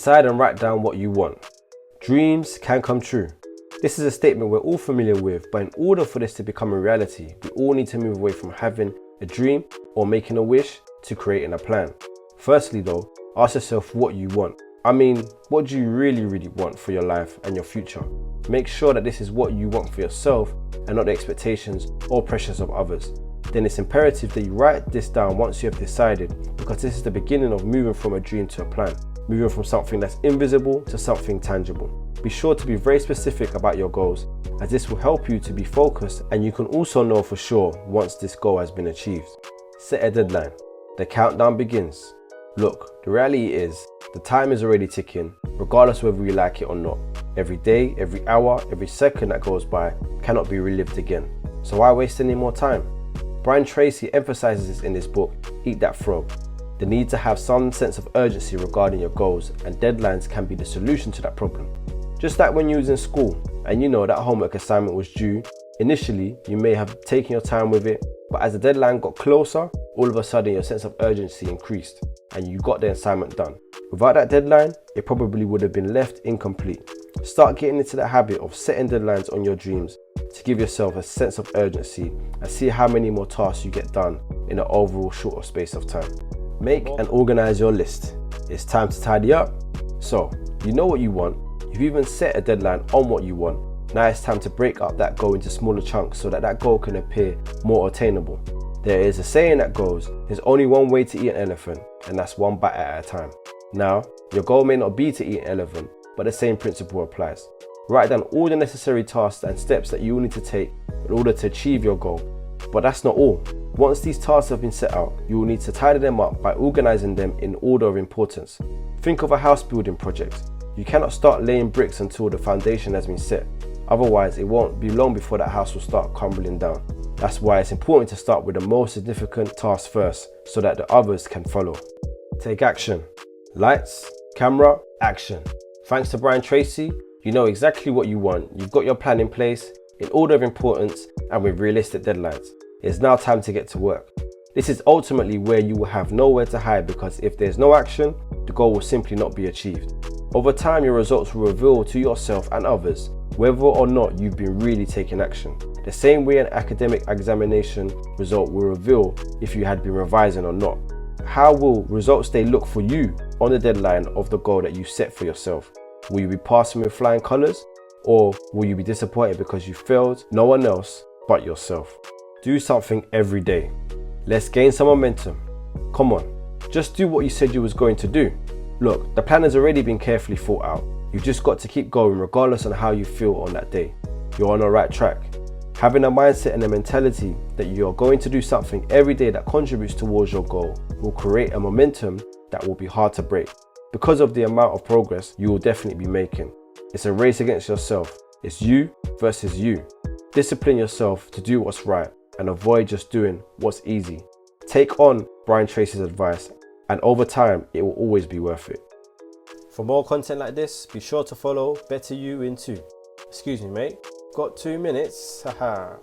Decide and write down what you want. Dreams can come true. This is a statement we're all familiar with, but in order for this to become a reality, we all need to move away from having a dream or making a wish to creating a plan. Firstly though, ask yourself what you want. I mean, what do you really want for your life and your future? Make sure that this is what you want for yourself and not the expectations or pressures of others. Then it's imperative that you write this down once you have decided, because this is the beginning of moving from a dream to a plan, moving from something that's invisible to something tangible. Be sure to be very specific about your goals, as this will help you to be focused, and you can also know for sure once this goal has been achieved. Set a deadline. The countdown begins. Look, the reality is, the time is already ticking, regardless whether we like it or not. Every day, every hour, every second that goes by cannot be relived again. So why waste any more time? Brian Tracy emphasizes this in his book, Eat That Frog. The need to have some sense of urgency regarding your goals, and deadlines can be the solution to that problem. Just like when you was in school and you know that homework assignment was due, initially you may have taken your time with it, but as the deadline got closer, all of a sudden your sense of urgency increased and you got the assignment done. Without that deadline, it probably would have been left incomplete. Start getting into the habit of setting deadlines on your dreams to give yourself a sense of urgency and see how many more tasks you get done in an overall shorter space of time. Make and organize your list. It's time to tidy up. So, you know what you want. You've even set a deadline on what you want. Now it's time to break up that goal into smaller chunks so that that goal can appear more attainable. There is a saying that goes, there's only one way to eat an elephant, and that's one bite at a time. Now, your goal may not be to eat an elephant, but the same principle applies. Write down all the necessary tasks and steps that you will need to take in order to achieve your goal. But that's not all. Once these tasks have been set out, you will need to tidy them up by organizing them in order of importance. Think of a house building project. You cannot start laying bricks until the foundation has been set. Otherwise, it won't be long before that house will start crumbling down. That's why it's important to start with the most significant task first, so that the others can follow. Take action. Lights, camera, action. Thanks to Brian Tracy, you know exactly what you want. You've got your plan in place, in order of importance, and with realistic deadlines. It's now time to get to work. This is ultimately where you will have nowhere to hide, because if there's no action, the goal will simply not be achieved. Over time, your results will reveal to yourself and others whether or not you've been really taking action. The same way an academic examination result will reveal if you had been revising or not. How will results day look for you on the deadline of the goal that you set for yourself? Will you be passing with flying colours, or will you be disappointed because you failed no one else but yourself? Do something every day. Let's gain some momentum. Come on, just do what you said you was going to do. Look, the plan has already been carefully thought out. You've just got to keep going regardless on how you feel on that day. You're on the right track. Having a mindset and a mentality that you're going to do something every day that contributes towards your goal will create a momentum that will be hard to break. Because of the amount of progress you will definitely be making. It's a race against yourself. It's you versus you. Discipline yourself to do what's right and avoid just doing what's easy. Take on Brian Tracy's advice, and over time, it will always be worth it. For more content like this, be sure to follow Better You in 2. Excuse me, mate. Got 2 minutes? Haha.